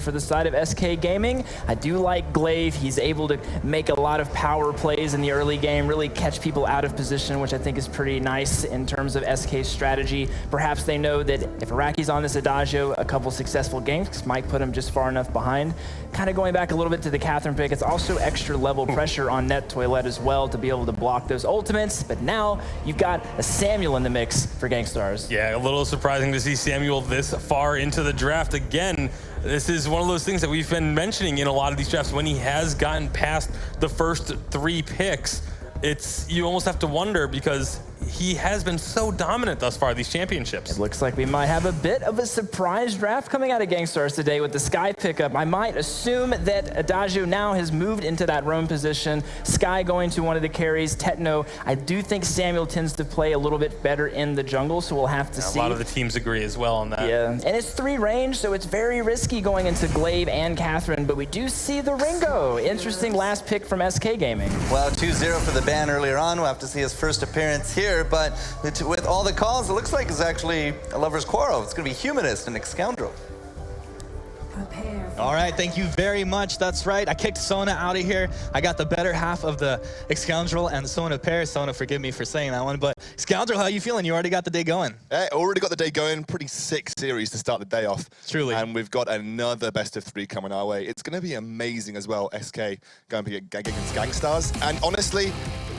for the side of SK Gaming. I do like Glaive. He's able to make a lot of power plays in the early game, really catch people out of position, which I think is pretty nice in terms of SK's strategy. Perhaps they know that if Iraqi's on this Adagio, a couple successful games might put him just far enough behind. Kind of going back a little bit to the Catherine pick, it's also extra level pressure on Net Toilet as well to be able to block those ultimates. But now you've got a Samuel in the mix for Gankstars. Yeah, a little surprising to see Samuel this far into the draft. Again, this is one of those things that we've been mentioning in a lot of these drafts. When he has gotten past the first 3 picks, you almost have to wonder, because he has been so dominant thus far these championships. It looks like we might have a bit of a surprise draft coming out of Gankstars today with the Sky pickup. I might assume that Adagio now has moved into that roam position. Sky going to one of the carries. Tetno, I do think Samuel tends to play a little bit better in the jungle, so we'll have to see. A lot of the teams agree as well on that. Yeah, and it's 3 range, so it's very risky going into Glaive and Catherine, but we do see the Ringo. Interesting last pick from SK Gaming. Well, 2-0 for the ban earlier on. We'll have to see his first appearance here. But with all the calls, it looks like it's actually a lover's quarrel. It's going to be Humanist and Scoundrel. All right, thank you very much. That's right. I kicked Sona out of here. I got the better half of the Scoundrel and Sona pair. Sona, forgive me for saying that one. But Scoundrel, how you feeling? You already got the day going. Already got the day going. Pretty sick series to start the day off. Truly. And we've got another best of 3 coming our way. It's going to be amazing as well. SK going against Gankstars. And honestly,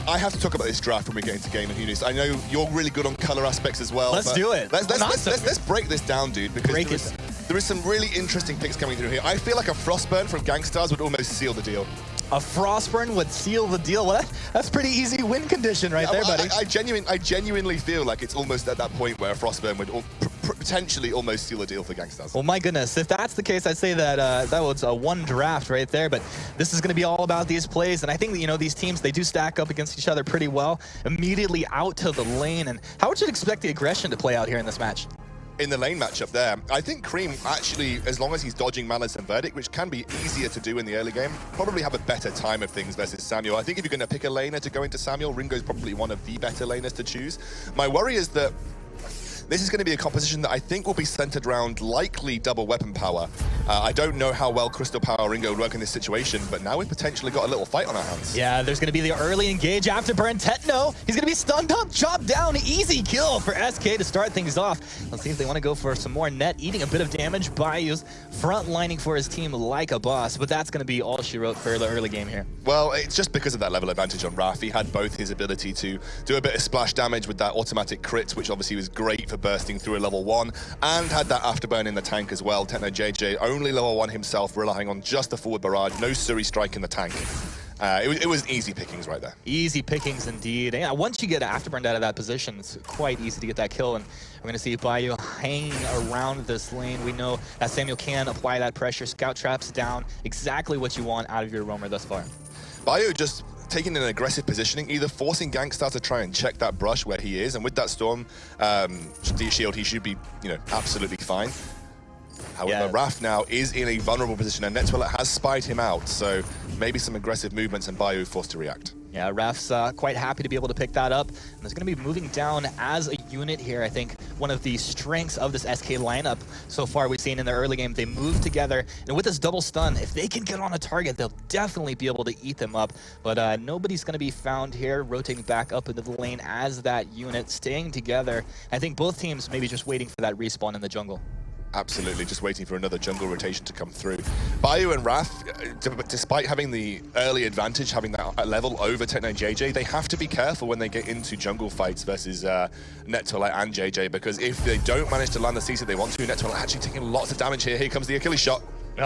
I have to talk about this draft when we get into game and Eunice. I know you're really good on color aspects as well. Let's do it. Let's break this down, dude, because there is some really interesting picks coming through here. I feel like a Frostburn from Gankstars would almost seal the deal. A Frostburn would seal the deal? Well, that's pretty easy win condition right there, buddy. I genuinely feel like it's almost at that point where a Frostburn would potentially almost seal the deal for Gankstars. Well, my goodness, if that's the case, I'd say that that was a 1 draft right there. But this is going to be all about these plays, and I think that, you know, these teams, they do stack up against each other pretty well. Immediately out to the lane, and how would you expect the aggression to play out here in this match? In the lane matchup there, I think Cream actually, as long as he's dodging Malice and Verdict, which can be easier to do in the early game, probably have a better time of things versus Samuel. I think if you're going to pick a laner to go into Samuel, Ringo's probably one of the better laners to choose. My worry is that this is going to be a composition that I think will be centered around likely double weapon power. I don't know how well Crystal Power Ringo would work in this situation, but now we've potentially got a little fight on our hands. Yeah, there's going to be the early engage afterburn. Tetno, he's going to be stunned up, chopped down, easy kill for SK to start things off. Let's see if they want to go for some more net, eating a bit of damage. Bayou's front lining for his team like a boss, but that's going to be all she wrote for the early game here. Well, it's just because of that level advantage on Raph. He had both his ability to do a bit of splash damage with that automatic crit, which obviously was great for bursting through a level 1, and had that afterburn in the tank as well. Tetno JJ only level 1 himself, relying on just the forward barrage, no Suri strike in the tank. It was easy pickings right there. Easy pickings indeed. And yeah, once you get afterburned out of that position, it's quite easy to get that kill. And we're going to see Bayou hanging around this lane. We know that Samuel can apply that pressure. Scout traps down, exactly what you want out of your roamer thus far. Bayou just taking an aggressive positioning, either forcing Gankstars to try and check that brush where he is, and with that Storm shield, he should be, you know, absolutely fine. However, Raph now is in a vulnerable position, and Net Toilet has spied him out, so maybe some aggressive movements and Bayou forced to react. Yeah, Raph's quite happy to be able to pick that up. And there's going to be moving down as a unit here. I think one of the strengths of this SK lineup so far we've seen in the early game, they move together. And with this double stun, if they can get on a target, they'll definitely be able to eat them up. But nobody's going to be found here, rotating back up into the lane as that unit, staying together. I think both teams maybe just waiting for that respawn in the jungle. Absolutely, just waiting for another jungle rotation to come through. Bayou and Raph, despite having the early advantage, having that level over Tetno and JJ, they have to be careful when they get into jungle fights versus Net Toilet and JJ, because if they don't manage to land the CC they want to, Net Toilet actually taking lots of damage here. Here comes the Achilles shot.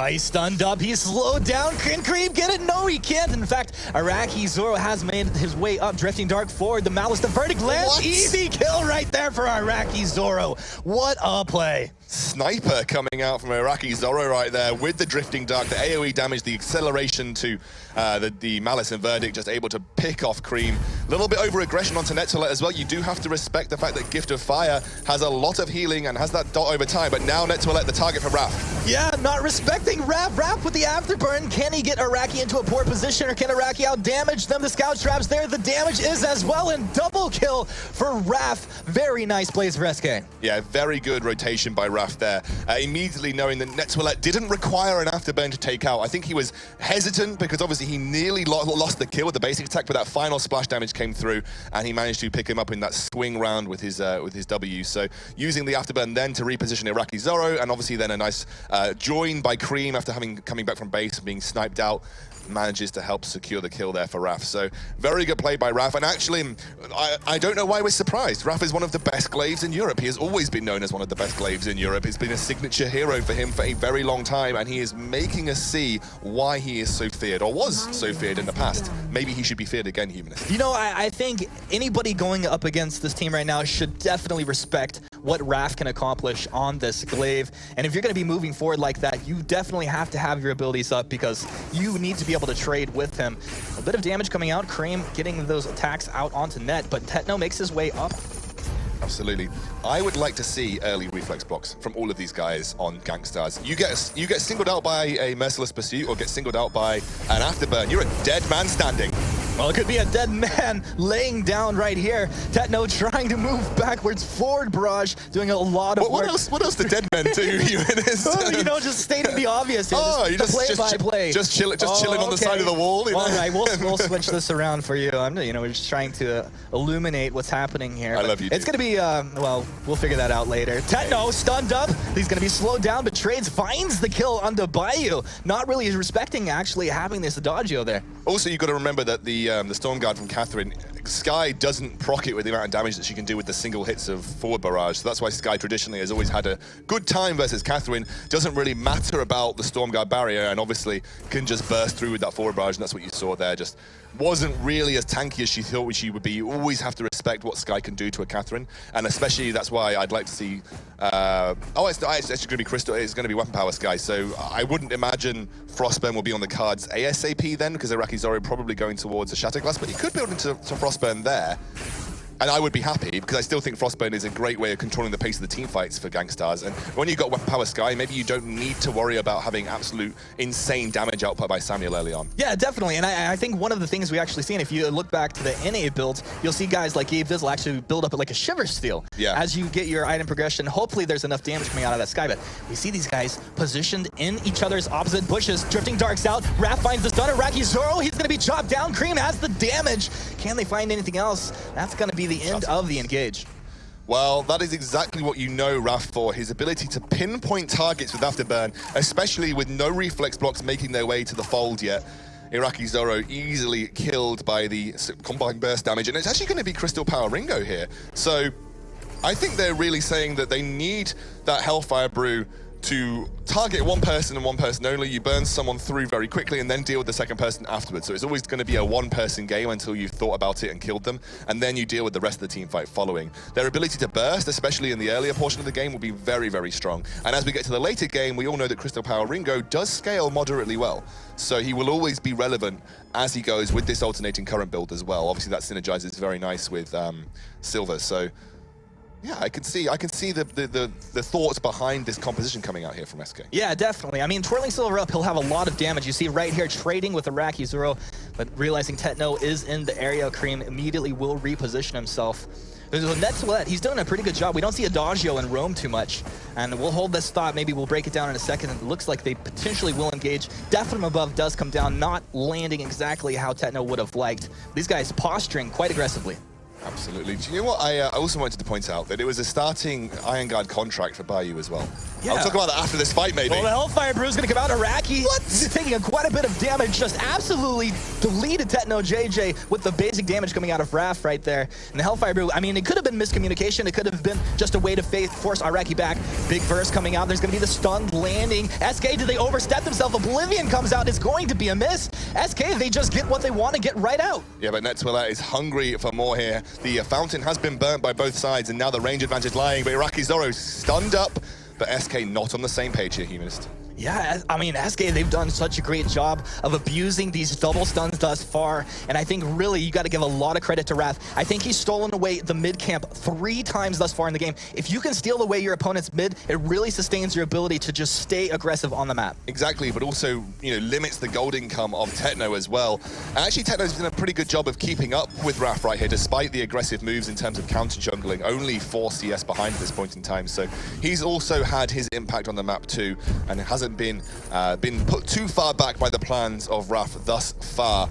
He's stunned up, he's slowed down. Can Cream get it? No, he can't. In fact, Iraqi Zoro has made his way up, drifting dark forward. The Malice, the Verdict lands. Easy kill right there for Iraqi Zoro. What a play. Sniper coming out from Iraqi Zoro right there with the drifting dark, the AoE damage, the acceleration to the Malice and Verdict, just able to pick off Cream. A little bit over aggression onto Net Toilet as well. You do have to respect the fact that Gift of Fire has a lot of healing and has that dot over time, but now Net Toilet the target for Raph. Yeah, not respecting Raph. Raph with the afterburn. Can he get Iraqi into a poor position, or can Iraqi out damage them? The scout traps there, the damage is as well, and double kill for Raph. Very nice plays for SK. Yeah, very good rotation by Raph. Raf there, immediately knowing that Netwillet didn't require an afterburn to take out. I think he was hesitant because obviously he nearly lost the kill with the basic attack, but that final splash damage came through and he managed to pick him up in that swing round with his W. So using the afterburn then to reposition Iraqi Zoro, and obviously then a nice join by Cream after coming back from base and being sniped out, manages to help secure the kill there for Raf. So very good play by Raf, and actually I don't know why we're surprised. Raf is one of the best glaives in Europe. He has always been known as one of the best glaives in Europe. It's been a signature hero for him for a very long time, and he is making us see why he is so feared, or was so feared in the past. Maybe he should be feared again, Humanist. You know, I think anybody going up against this team right now should definitely respect what Raf can accomplish on this glaive. And if you're going to be moving forward like that, you definitely have to have your abilities up because you need to be able to trade with him. A bit of damage coming out, Cream getting those attacks out onto net, but Tetno makes his way up. Absolutely. I would like to see early reflex blocks from all of these guys on Gankstars. You get singled out by a Merciless Pursuit or get singled out by an Afterburn. You're a dead man standing. Well, it could be a dead man laying down right here. Tetno trying to move backwards, forward barrage, doing a lot of work. What else do dead men do? You know, just stating the obvious here. Oh, just chilling on the side of the wall. You know? All right, we'll switch this around for you. We're just trying to illuminate what's happening here. I love you. It's going to be, well, we'll figure that out later. Tetno stunned up. He's going to be slowed down, but Trades finds the kill on the Bayou. Not really respecting actually having this Adagio there. Also, you've got to remember that the Storm Guard from Catherine, Skye doesn't proc it with the amount of damage that she can do with the single hits of forward barrage. So that's why Skye traditionally has always had a good time versus Catherine. Doesn't really matter about the Storm Guard barrier, and obviously can just burst through with that forward barrage, and that's what you saw there. Just wasn't really as tanky as she thought she would be. You always have to respect what Skye can do to a Catherine, and especially that's why I'd like to see. It's actually going to be Crystal. It's going to be weapon power Skye. So I wouldn't imagine Frostburn will be on the cards ASAP then, because Iraqi Zoro probably going towards a Shatterglass, but he could build into Frostburn there. And I would be happy, because I still think Frostburn is a great way of controlling the pace of the team fights for Gankstars. And when you've got Weapon Power Skye, maybe you don't need to worry about having absolute insane damage output by Samuel early on. Yeah, definitely. And I think one of the things we actually see, and if you look back to the NA builds, you'll see guys like Gabe Dizzle actually build up like a Shiver Steel. Yeah. As you get your item progression, hopefully there's enough damage coming out of that Skye. But we see these guys positioned in each other's opposite bushes, drifting darks out. Raph finds the stun. Iraqi Zoro, he's going to be chopped down. Cream has the damage. Can they find anything else? That's going to be the end of the engage. Well, that is exactly what you know Raf for, his ability to pinpoint targets with Afterburn, especially with no reflex blocks making their way to the fold yet. Iraqi Zoro easily killed by the combined burst damage, and it's actually going to be Crystal Power Ringo here. So I think they're really saying that they need that Hellfire Brew to target one person and one person only. You burn someone through very quickly and then deal with the second person afterwards. So it's always going to be a one-person game until you've thought about it and killed them, and then you deal with the rest of the team fight following. Their ability to burst, especially in the earlier portion of the game, will be very, very strong. And as we get to the later game, we all know that Crystal Power Ringo does scale moderately well. So he will always be relevant as he goes with this alternating current build as well. Obviously that synergizes very nice with Silver. So yeah, I can see the thoughts behind this composition coming out here from SK. Yeah, definitely. I mean, twirling Silver up, he'll have a lot of damage. You see right here, trading with Iraqi Zoro, but realizing Tetno is in the area, Cream immediately will reposition himself. Netwillet, he's doing a pretty good job. We don't see Adagio in roam too much, and we'll hold this thought. Maybe we'll break it down in a second. It looks like they potentially will engage. Death from above does come down, not landing exactly how Tetno would have liked. These guys posturing quite aggressively. Absolutely. Do you know what I also wanted to point out? That it was a starting Iron Guard contract for Bayou as well. Yeah. I'll talk about that after this fight, maybe. Well, the Hellfire Brew is going to come out. Iraqi taking quite a bit of damage, just absolutely deleted Tetno JJ with the basic damage coming out of Raf right there. And the Hellfire Brew, I mean, it could have been miscommunication. It could have been just a way to force Iraqi back. Big burst coming out. There's going to be the stunned landing. SK, did they overstep themselves? Oblivion comes out. It's going to be a miss. SK, they just get what they want to get right out. Yeah, but Netwillet is hungry for more here. The fountain has been burnt by both sides, and now the range advantage lying, but Iraqi Zoro stunned up, but SK not on the same page here, Humanist. Yeah, I mean, SK, they've done such a great job of abusing these double stuns thus far, and I think really you got to give a lot of credit to Wrath. I think he's stolen away the mid camp 3 times thus far in the game. If you can steal away your opponent's mid, it really sustains your ability to just stay aggressive on the map. Exactly, but also, you know, limits the gold income of Techno as well. And actually, Techno's done a pretty good job of keeping up with Wrath right here, despite the aggressive moves in terms of counter jungling. Only 4 CS behind at this point in time, so he's also had his impact on the map too, and it hasn't been put too far back by the plans of Wrath thus far.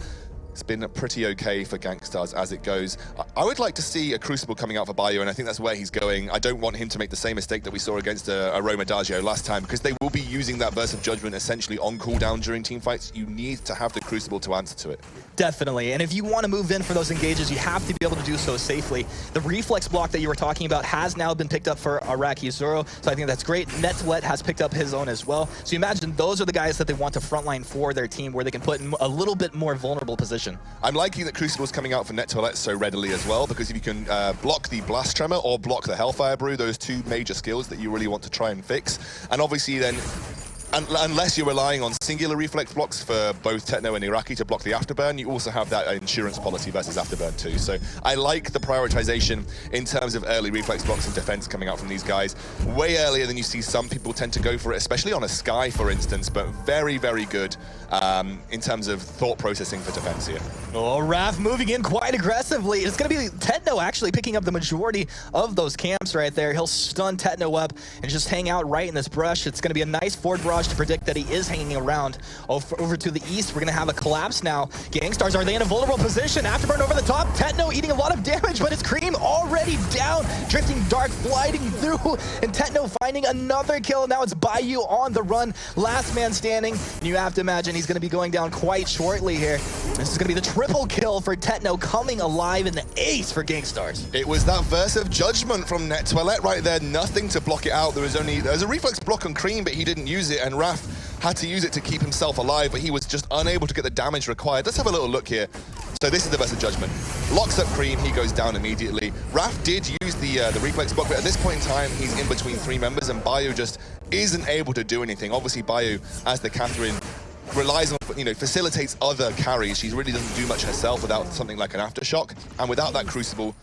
It's been pretty okay for Gankstars as it goes. I would like to see a Crucible coming out for Bayo, and I think that's where he's going. I don't want him to make the same mistake that we saw against Aroma Dagio last time, because they will be using that Burst of Judgment essentially on cooldown during teamfights. You need to have the Crucible to answer to it. Definitely, and if you want to move in for those engages, you have to be able to do so safely. The reflex block that you were talking about has now been picked up for Araki Zoro, so I think that's great. Nettolet has picked up his own as well. So you imagine those are the guys that they want to frontline for their team, where they can put in a little bit more vulnerable position. I'm liking that Crucible's coming out for Nettolet so readily as well, because if you can block the Blast Tremor or block the Hellfire Brew, those 2 major skills that you really want to try and fix. And obviously then, unless you're relying on singular reflex blocks for both Techno and Iraqi to block the Afterburn, you also have that insurance policy versus Afterburn too. So I like the prioritization in terms of early reflex blocks and defense coming out from these guys. Way earlier than you see some people tend to go for it, especially on a Sky, for instance, but very, very good in terms of thought processing for defense here. Oh, Wrath moving in quite aggressively. It's going to be Techno actually picking up the majority of those camps right there. He'll stun Techno up and just hang out right in this brush. It's going to be a nice forward barrage to predict that he is hanging around. Over to the east, we're going to have a collapse now. Gankstars, are they in a vulnerable position? Afterburn over the top. Techno eating a lot of damage, but it's Cream already down. Drifting Dark, gliding through, and Techno finding another kill. Now it's Bayo on the run. Last man standing. And you have to imagine he's going to be going down quite shortly here. This is going to be the triple kill for Techno, coming alive in the ace for Gankstars. It was that Verse of Judgment from Nettolet right there. Nothing to block it out. There was a reflex block on Cream, but he didn't use it, and Wrath had to use it to keep himself alive, but he was just unable to get the damage required. Let's have a little look here. So this is the Verse of Judgment. Locks up Cream, he goes down immediately. Wrath did use the reflex block, but at this point in time, he's in between 3 members, and Bayo just isn't able to do anything. Obviously, Bayo, as the Catherine, relies on, you know, facilitates other carries. She really doesn't do much herself without something like an Aftershock, and without that Crucible,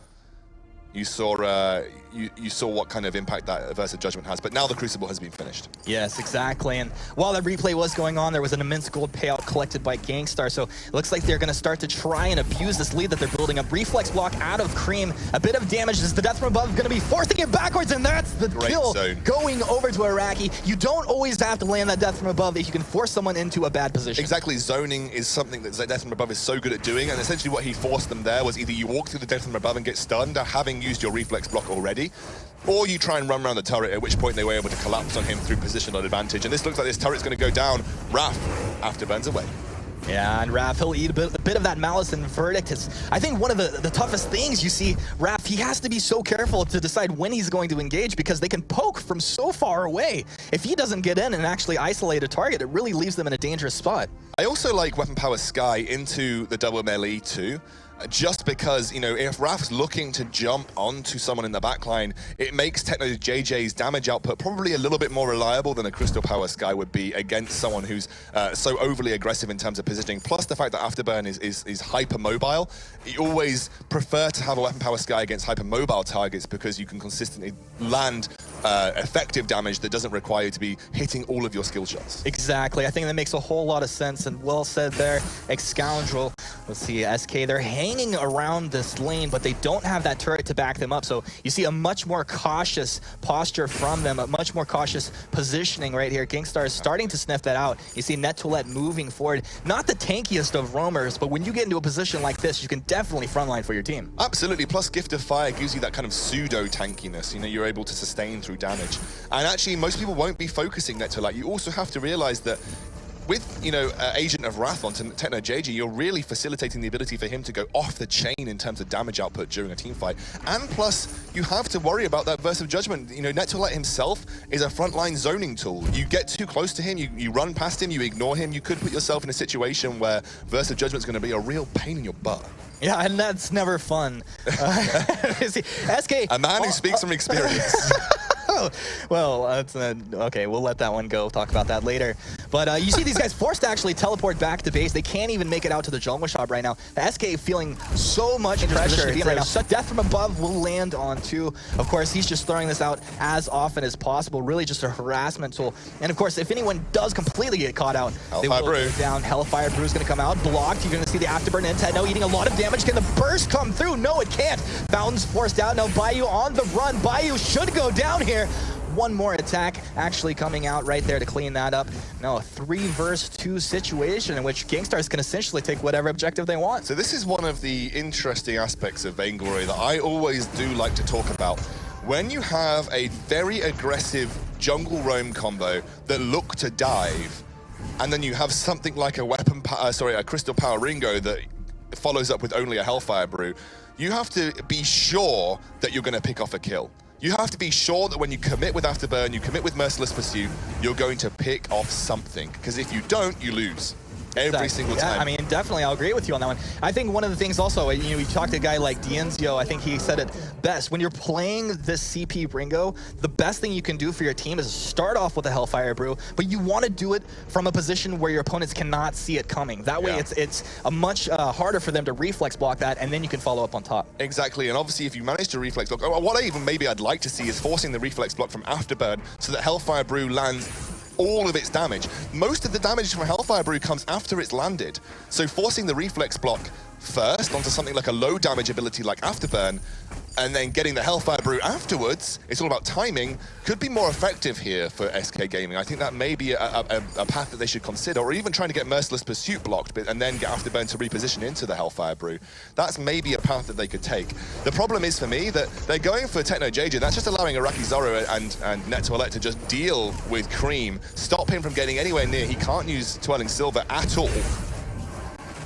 you saw you saw what kind of impact that Verse of Judgment has, but now the Crucible has been finished. Yes, exactly. And while that replay was going on, there was an immense gold payout collected by Gangstar, so it looks like they're going to start to try and abuse this lead that they're building up. Reflex block out of Cream. A bit of damage. Is the death from above going to be forcing it backwards? And that's the kill going over to Iraqi. You don't always have to land that death from above if you can force someone into a bad position. Exactly. Zoning is something that death from above is so good at doing, and essentially what he forced them there was either you walk through the death from above and get stunned, having used your reflex block already, or you try and run around the turret, at which point they were able to collapse on him through positional advantage. And this looks like this turret's going to go down. Wrath afterburns away. Yeah, and Raph, he'll eat a bit of that malice and verdict. It's, I think, one of the toughest things you see. Raph, he has to be so careful to decide when he's going to engage, because they can poke from so far away. If he doesn't get in and actually isolate a target, it really leaves them in a dangerous spot. I also like Weapon Power Sky into the double melee too. Just because, you know, if Raph's looking to jump onto someone in the backline, it makes Techno JJ's damage output probably a little bit more reliable than a Crystal Power Sky would be against someone who's so overly aggressive in terms of positioning. Plus the fact that Afterburn is hyper-mobile. You always prefer to have a Weapon Power Sky against hyper-mobile targets because you can consistently land effective damage that doesn't require you to be hitting all of your skill shots. Exactly. I think that makes a whole lot of sense, and well said there, Ex-Scoundrel. Let's see, SK, they're hanging around this lane, but they don't have that turret to back them up. So you see a much more cautious posture from them, a much more cautious positioning right here. Gangstar is starting to sniff that out. You see Nettolet moving forward. Not the tankiest of roamers, but when you get into a position like this, you can definitely frontline for your team. Absolutely. Plus Gift of Fire gives you that kind of pseudo tankiness. You know, you're able to sustain through damage. And actually, most people won't be focusing Nettolet. You also have to realize that with, you know, Agent of Wrath on Techno JJ, you're really facilitating the ability for him to go off the chain in terms of damage output during a team fight. And plus, you have to worry about that Verse of Judgment. You know, Nettolet himself is a frontline zoning tool. You get too close to him, you run past him, you ignore him, you could put yourself in a situation where Verse of Judgment's going to be a real pain in your butt. Yeah, and that's never fun. See, SK... A man who speaks from experience. Well, okay, we'll let that one go. Talk about that later. But you see these guys forced to actually teleport back to base. They can't even make it out to the jungle shop right now. The SK feeling so much pressure right now. So Death from above will land on 2. Of course, he's just throwing this out as often as possible. Really just a harassment tool. And of course, if anyone does completely get caught out, they will go down. Hellfire Brew is going to come out. Blocked. You're going to see the Afterburn and Techno eating a lot of damage. Can the burst come through? No, it can't. Fountain's forced out. Now Bayou on the run. Bayou should go down here. One more attack actually coming out right there to clean that up. No, a 3 versus 2 situation in which Gankstars can essentially take whatever objective they want. So this is one of the interesting aspects of Vainglory that I always do like to talk about. When you have a very aggressive jungle roam combo that look to dive, and then you have something like a Crystal Power Ringo that follows up with only a Hellfire Brew, you have to be sure that you're going to pick off a kill. You have to be sure that when you commit with Afterburn, you commit with Merciless Pursuit, you're going to pick off something. Because if you don't, you lose. Every single time. I mean, definitely, I'll agree with you on that one. I think one of the things also, you talk to a guy like Dienzio, I think he said it best. When you're playing this CP Ringo, the best thing you can do for your team is start off with a Hellfire Brew, but you want to do it from a position where your opponents cannot see it coming. That way, it's a much harder for them to reflex block that, and then you can follow up on top. Exactly, and obviously, if you manage to reflex block, what I'd like to see is forcing the reflex block from Afterburn so that Hellfire Brew lands all of its damage. Most of the damage from Hellfire Brew comes after it's landed. So forcing the reflex block first onto something like a low damage ability like Afterburn, and then getting the Hellfire Brew afterwards, it's all about timing, could be more effective here for SK Gaming. I think that may be a path that they should consider, or even trying to get Merciless Pursuit blocked and then get Afterburn to reposition into the Hellfire Brew. That's maybe a path that they could take. The problem is for me that they're going for Techno JJ. That's just allowing Iraqi Zoro and Net Toilette to just deal with Cream, stop him from getting anywhere near. He can't use Twirling Silver at all.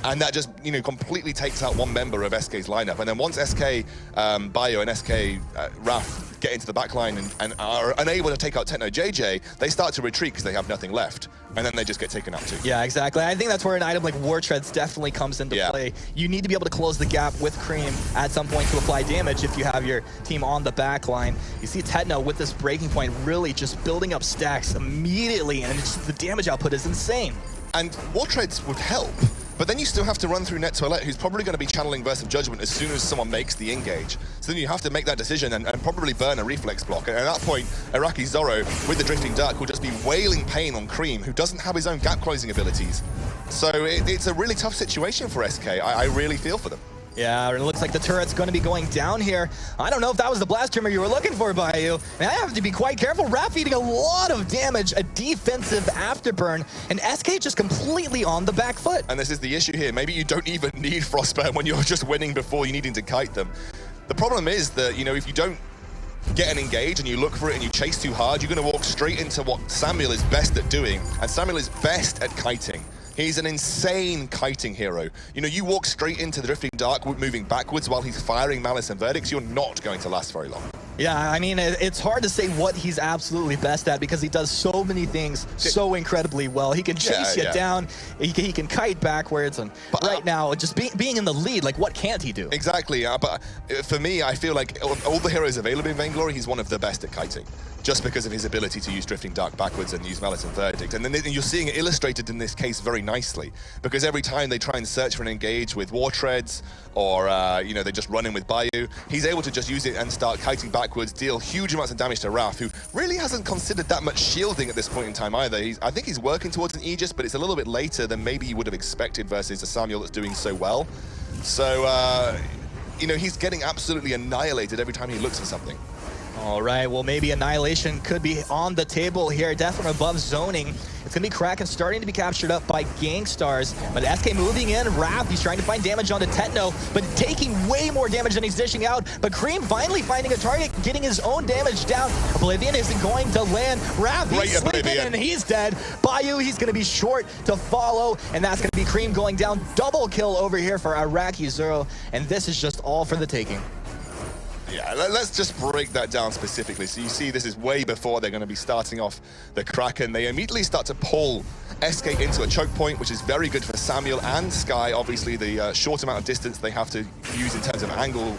And that just, completely takes out one member of SK's lineup. And then once SK Bio and SK Raf get into the back line and are unable to take out Techno JJ, they start to retreat because they have nothing left. And then they just get taken out too. Yeah, exactly. I think that's where an item like War Treads definitely comes into play. You need to be able to close the gap with Cream at some point to apply damage if you have your team on the back line. You see Techno with this breaking point really just building up stacks immediately, and the damage output is insane. And War Treads would help. But then you still have to run through Net Toilette, who's probably going to be channeling Burst of Judgment as soon as someone makes the engage. So then you have to make that decision and probably burn a reflex block. And at that point, Iraqi Zoro, with the Drifting Dark, will just be wailing pain on Cream, who doesn't have his own gap closing abilities. So it's a really tough situation for SK. I really feel for them. Yeah, it looks like the turret's going to be going down here. I don't know if that was the blast trimmer you were looking for, Bayou. And I have to be quite careful. Raf eating a lot of damage, a defensive afterburn, and SK just completely on the back foot. And this is the issue here. Maybe you don't even need Frostburn when you're just winning before you needing to kite them. The problem is that, if you don't get an engage and you look for it and you chase too hard, you're going to walk straight into what Samuel is best at doing. And Samuel is best at kiting. He's an insane kiting hero. You walk straight into the Drifting Dark, moving backwards while he's firing Malice and Verdicts, you're not going to last very long. Yeah, I mean, it's hard to say what he's absolutely best at because he does so many things so incredibly well. He can chase you down, he can kite backwards, and right now, just being in the lead, like, what can't he do? Exactly, but for me, I feel like of all the heroes available in Vainglory, he's one of the best at kiting, just because of his ability to use Drifting Dark backwards and use Malice and Verdict. And then you're seeing it illustrated in this case very nicely, because every time they try and search for an engage with War Treads, or they just run in with Bayou, he's able to just use it and start kiting backwards, deal huge amounts of damage to Raf, who really hasn't considered that much shielding at this point in time either. I think he's working towards an Aegis, but it's a little bit later than maybe you would have expected versus a Samuel that's doing so well. So, he's getting absolutely annihilated every time he looks at something. All right, well, maybe Annihilation could be on the table here. Death from above zoning. It's going to be Kraken starting to be captured up by Gankstars. But SK moving in. Raph, he's trying to find damage onto Techno, but taking way more damage than he's dishing out. But Cream finally finding a target, getting his own damage down. Oblivion isn't going to land. Raph, he's sleeping and he's dead. Bayou, he's going to be short to follow. And that's going to be Cream going down. Double kill over here for Iraqi Zero. And this is just all for the taking. Yeah, let's just break that down specifically. So you see this is way before they're going to be starting off the Kraken. They immediately start to pull SK into a choke point, which is very good for Samuel and Sky. Obviously, the short amount of distance they have to use in terms of angle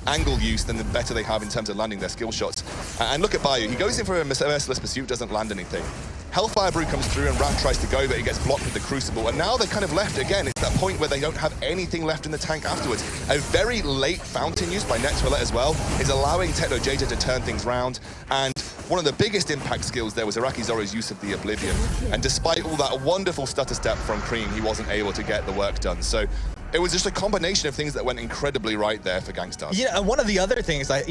angle use, then the better they have in terms of landing their skill shots. And look at Bayou. He goes in for a Merciless Pursuit, doesn't land anything. Hellfire Brew comes through and Rat tries to go, but he gets blocked with the Crucible. And now they're kind of left again. It's that point where they don't have anything left in the tank afterwards. A very late Fountain use by Next Roulette as well is allowing Techno JJ to turn things round. And one of the biggest impact skills there was Iraqi Zoro's use of the Oblivion. And despite all that wonderful stutter step from Cream, he wasn't able to get the work done. So it was just a combination of things that went incredibly right there for Gankstars. Yeah, one of the other things I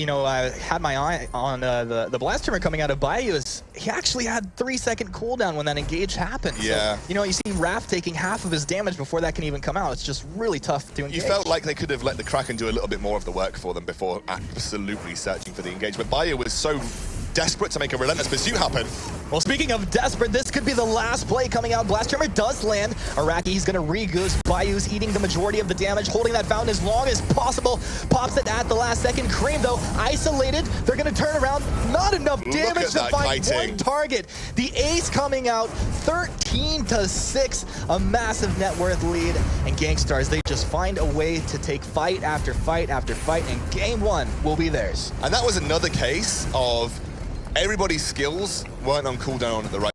had my eye on the blast tremor coming out of Bayou is he actually had 3-second cooldown when that engage happened. Yeah. So, you see Raph taking half of his damage before that can even come out. It's just really tough to engage. You felt like they could have let the Kraken do a little bit more of the work for them before absolutely searching for the engage. But Bayou was so desperate to make a relentless pursuit happen. Well, speaking of desperate, this could be the last play coming out. Blast Tremor does land. Iraqi, he's going to re-goose. Bayou's eating the majority of the damage, holding that fountain as long as possible. Pops it at the last second. Cream, though, isolated. They're going to turn around. Not enough damage to find one target. The ace coming out, 13-6. A massive net worth lead. And Gankstars, they just find a way to take fight after fight after fight, and game one will be theirs. And that was another case of everybody's skills weren't on cooldown at the right